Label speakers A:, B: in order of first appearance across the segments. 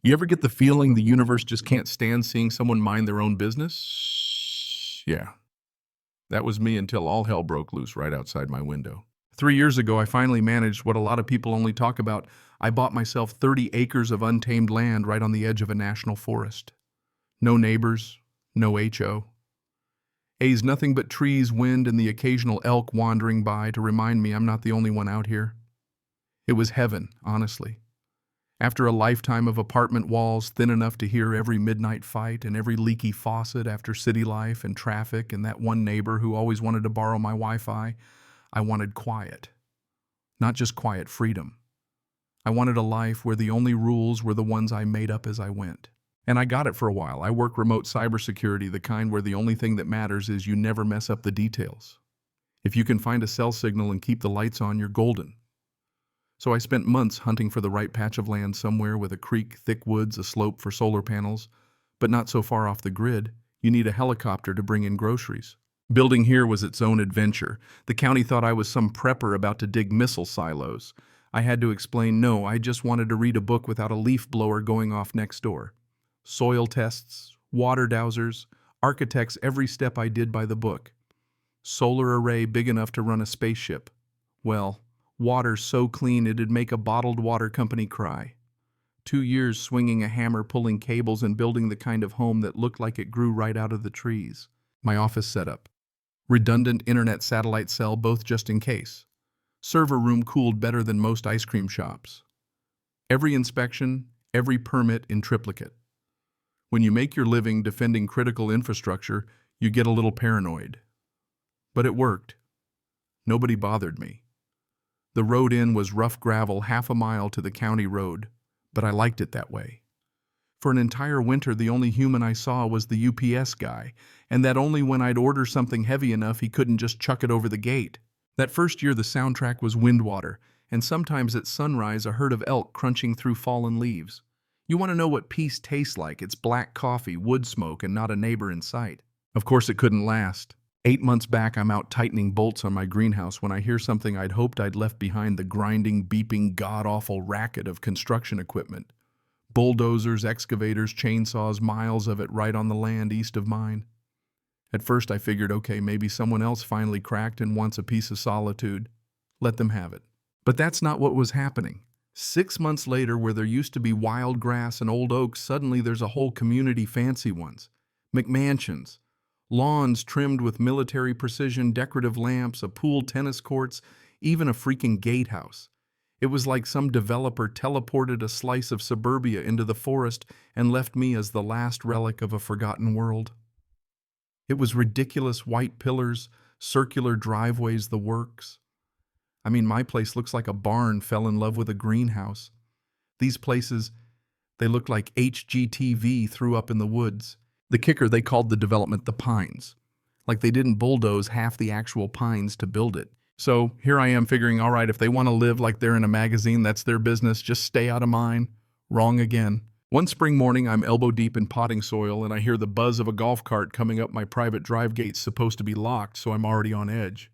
A: You ever get the feeling the universe just can't stand seeing someone mind their own business? Yeah, that was me until all hell broke loose right outside my window. 3 years ago, I finally managed what a lot of people only talk about. I bought myself 30 acres of untamed land right on the edge of a national forest. No neighbors, no HO. A's nothing but trees, wind, and the occasional elk wandering by to remind me I'm not the only one out here. It was heaven, honestly. After a lifetime of apartment walls thin enough to hear every midnight fight and every leaky faucet after city life and traffic and that one neighbor who always wanted to borrow my Wi-Fi, I wanted quiet. Not just quiet freedom. I wanted a life where the only rules were the ones I made up as I went. And I got it for a while. I work remote cybersecurity, the kind where the only thing that matters is you never mess up the details. If you can find a cell signal and keep the lights on, you're golden. So I spent months hunting for the right patch of land somewhere with a creek, thick woods, a slope for solar panels, but not so far off the grid, you need a helicopter to bring in groceries. Building here was its own adventure. The county thought I was some prepper about to dig missile silos. I had to explain, no, I just wanted to read a book without a leaf blower going off next door. Soil tests, water dowsers, architects every step I did by the book. Solar array big enough to run a spaceship. Well, water so clean it'd make a bottled water company cry. 2 years swinging a hammer, pulling cables, and building the kind of home that looked like it grew right out of the trees. My office setup. Redundant internet satellite cell, both just in case. Server room cooled better than most ice cream shops. Every inspection, every permit in triplicate. When you make your living defending critical infrastructure, you get a little paranoid. But it worked. Nobody bothered me. The road in was rough gravel half a mile to the county road, but I liked it that way. For an entire winter, the only human I saw was the UPS guy, and that only when I'd order something heavy enough he couldn't just chuck it over the gate. That first year, the soundtrack was Windwater, and sometimes at sunrise a herd of elk crunching through fallen leaves. You want to know what peace tastes like? It's black coffee, wood smoke, and not a neighbor in sight. Of course, it couldn't last. 8 months back, I'm out tightening bolts on my greenhouse when I hear something I'd hoped I'd left behind: the grinding, beeping, god-awful racket of construction equipment. Bulldozers, excavators, chainsaws, miles of it right on the land east of mine. At first I figured, okay, maybe someone else finally cracked and wants a piece of solitude. Let them have it. But that's not what was happening. 6 months later, where there used to be wild grass and old oaks, suddenly there's a whole community, fancy ones. McMansions. Lawns trimmed with military precision, decorative lamps, a pool, tennis courts, even a freaking gatehouse. It was like some developer teleported a slice of suburbia into the forest and left me as the last relic of a forgotten world. It was ridiculous: white pillars, circular driveways, the works. I mean, my place looks like a barn fell in love with a greenhouse. These places, they looked like HGTV threw up in the woods. The kicker, they called the development the Pines. Like they didn't bulldoze half the actual pines to build it. So here I am figuring, all right, if they want to live like they're in a magazine, that's their business. Just stay out of mine. Wrong again. One spring morning, I'm elbow deep in potting soil and I hear the buzz of a golf cart coming up my private drive gate, supposed to be locked, so I'm already on edge.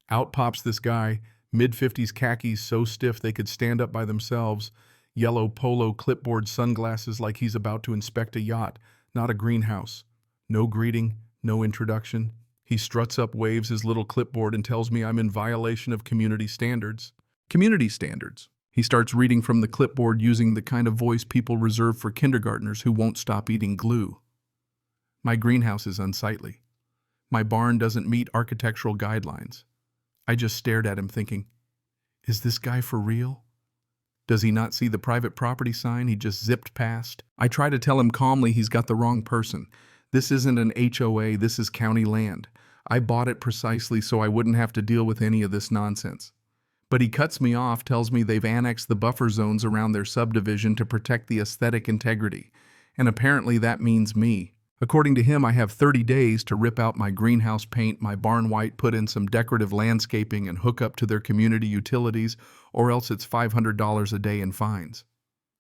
A: Out pops this guy, mid-50s khakis so stiff they could stand up by themselves, yellow polo clipboard sunglasses, like he's about to inspect a yacht, not a greenhouse. No greeting, no introduction. He struts up, waves his little clipboard, and tells me I'm in violation of community standards. Community standards. He starts reading from the clipboard using the kind of voice people reserve for kindergartners who won't stop eating glue. My greenhouse is unsightly. My barn doesn't meet architectural guidelines. I just stared at him thinking, is this guy for real? Does he not see the private property sign he just zipped past? I try to tell him calmly he's got the wrong person. This isn't an HOA, this is county land. I bought it precisely so I wouldn't have to deal with any of this nonsense. But he cuts me off, tells me they've annexed the buffer zones around their subdivision to protect the aesthetic integrity. And apparently that means me. According to him, I have 30 days to rip out my greenhouse, paint my barn white, put in some decorative landscaping, and hook up to their community utilities, or else it's $500 a day in fines.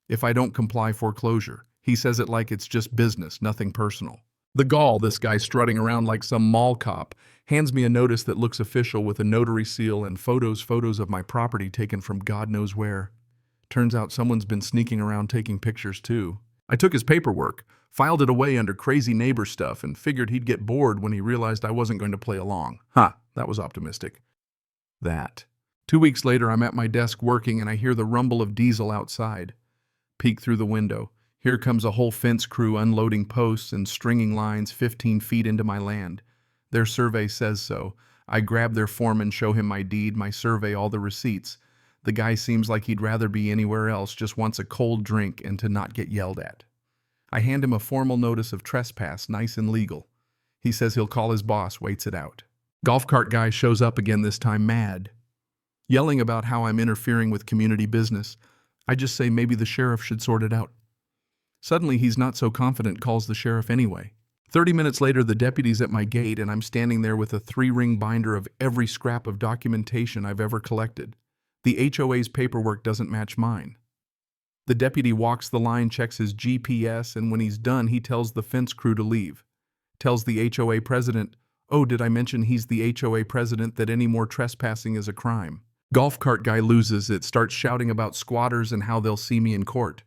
A: If I don't comply, foreclosure. He says it like it's just business, nothing personal. The gall, this guy strutting around like some mall cop, hands me a notice that looks official with a notary seal and photos of my property taken from God knows where. Turns out someone's been sneaking around taking pictures too. I took his paperwork, filed it away under crazy neighbor stuff, and figured he'd get bored when he realized I wasn't going to play along. That was optimistic. 2 weeks later, I'm at my desk working and I hear the rumble of diesel outside. Peek through the window. Here comes a whole fence crew unloading posts and stringing lines 15 feet into my land. Their survey says so. I grab their foreman, show him my deed, my survey, all the receipts. The guy seems like he'd rather be anywhere else, just wants a cold drink and to not get yelled at. I hand him a formal notice of trespass, nice and legal. He says he'll call his boss, waits it out. Golf cart guy shows up again, this time mad. Yelling about how I'm interfering with community business. I just say maybe the sheriff should sort it out. Suddenly he's not so confident, calls the sheriff anyway. 30 minutes later, the deputy's at my gate and I'm standing there with a 3-ring binder of every scrap of documentation I've ever collected. The HOA's paperwork doesn't match mine. The deputy walks the line, checks his GPS, and when he's done, he tells the fence crew to leave. Tells the HOA president, oh, did I mention he's the HOA president, that any more trespassing is a crime? Golf cart guy loses it, starts shouting about squatters and how they'll see me in court.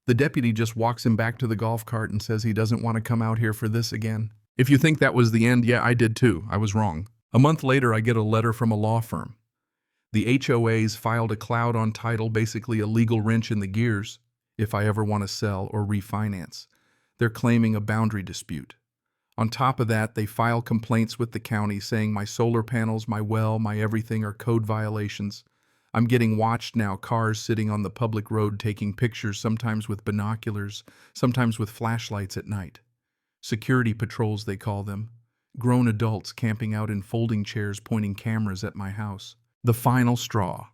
A: The deputy just walks him back to the golf cart and says he doesn't want to come out here for this again. If you think that was the end, yeah, I did too. I was wrong. A month later, I get a letter from a law firm. The HOA's filed a cloud on title, basically a legal wrench in the gears, if I ever want to sell or refinance. They're claiming a boundary dispute. On top of that, they file complaints with the county saying my solar panels, my well, my everything are code violations. I'm getting watched now, cars sitting on the public road taking pictures, sometimes with binoculars, sometimes with flashlights at night. Security patrols, they call them. Grown adults camping out in folding chairs pointing cameras at my house. The final straw.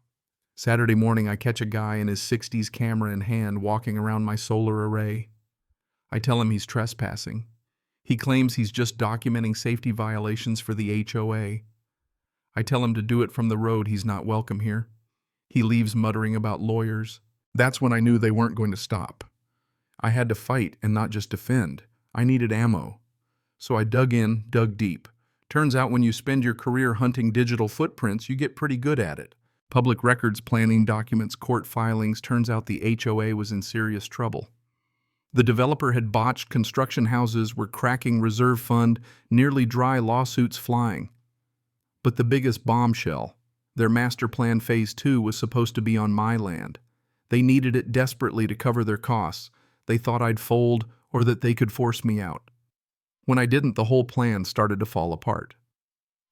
A: Saturday morning, I catch a guy in his 60s camera in hand walking around my solar array. I tell him he's trespassing. He claims he's just documenting safety violations for the HOA. I tell him to do it from the road, he's not welcome here. He leaves muttering about lawyers. That's when I knew they weren't going to stop. I had to fight and not just defend. I needed ammo. So I dug deep. Turns out when you spend your career hunting digital footprints, you get pretty good at it. Public records, planning documents, court filings. Turns out the HOA was in serious trouble. The developer had botched construction houses, were cracking reserve fund, nearly dry, lawsuits flying. But the biggest bombshell, their master plan phase 2 was supposed to be on my land. They needed it desperately to cover their costs. They thought I'd fold or that they could force me out. When I didn't, the whole plan started to fall apart.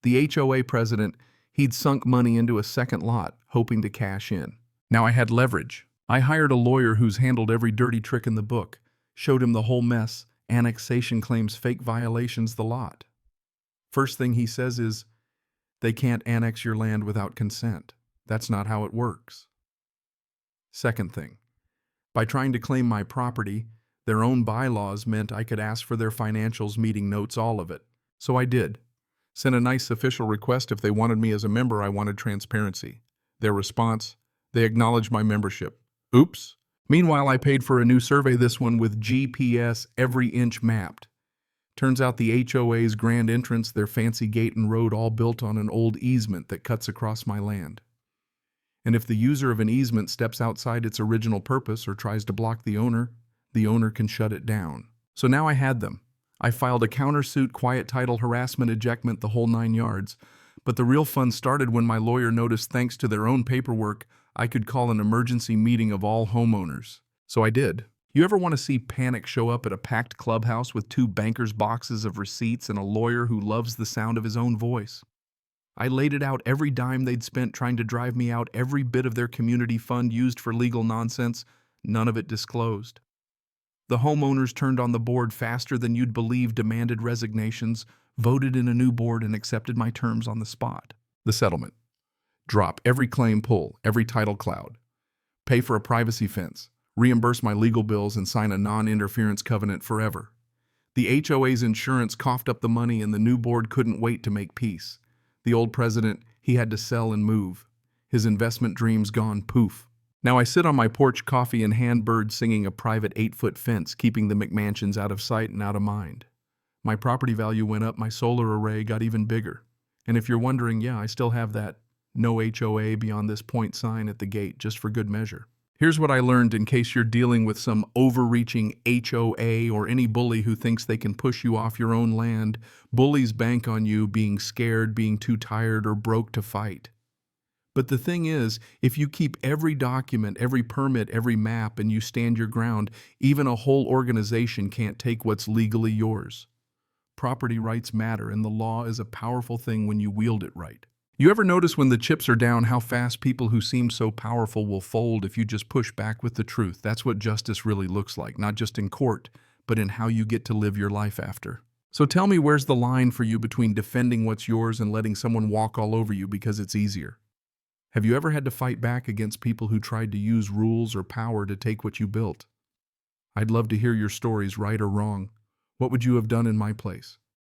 A: The HOA president, he'd sunk money into a second lot, hoping to cash in. Now I had leverage. I hired a lawyer who's handled every dirty trick in the book, showed him the whole mess, annexation claims, fake violations, the lot. First thing he says is, they can't annex your land without consent. That's not how it works. Second thing, by trying to claim my property, their own bylaws meant I could ask for their financials, meeting notes, all of it. So I did. Sent a nice official request if they wanted me as a member. I wanted transparency. Their response, they acknowledged my membership. Oops. Meanwhile, I paid for a new survey, this one with GPS, every inch mapped. Turns out the HOA's grand entrance, their fancy gate and road, all built on an old easement that cuts across my land. And if the user of an easement steps outside its original purpose or tries to block the owner can shut it down. So now I had them. I filed a countersuit, quiet title, harassment, ejectment, the whole 9 yards. But the real fun started when my lawyer noticed, thanks to their own paperwork, I could call an emergency meeting of all homeowners. So I did. You ever want to see panic show up at a packed clubhouse with 2 bankers' boxes of receipts and a lawyer who loves the sound of his own voice? I laid it out, every dime they'd spent trying to drive me out, every bit of their community fund used for legal nonsense, none of it disclosed. The homeowners turned on the board faster than you'd believe, demanded resignations, voted in a new board, and accepted my terms on the spot. The settlement. Drop every claim, pull every title cloud. Pay for a privacy fence. Reimburse my legal bills and sign a non-interference covenant forever. The HOA's insurance coughed up the money and the new board couldn't wait to make peace. The old president, he had to sell and move. His investment dreams gone poof. Now I sit on my porch, coffee in hand, bird singing, a private 8-foot fence, keeping the McMansions out of sight and out of mind. My property value went up, my solar array got even bigger. And if you're wondering, yeah, I still have that no HOA beyond this point sign at the gate, just for good measure. Here's what I learned in case you're dealing with some overreaching HOA or any bully who thinks they can push you off your own land. Bullies bank on you being scared, being too tired, or broke to fight. But the thing is, if you keep every document, every permit, every map, and you stand your ground, even a whole organization can't take what's legally yours. Property rights matter, and the law is a powerful thing when you wield it right. You ever notice when the chips are down how fast people who seem so powerful will fold if you just push back with the truth? That's what justice really looks like, not just in court, but in how you get to live your life after. So tell me, where's the line for you between defending what's yours and letting someone walk all over you because it's easier? Have you ever had to fight back against people who tried to use rules or power to take what you built? I'd love to hear your stories, right or wrong. What would you have done in my place?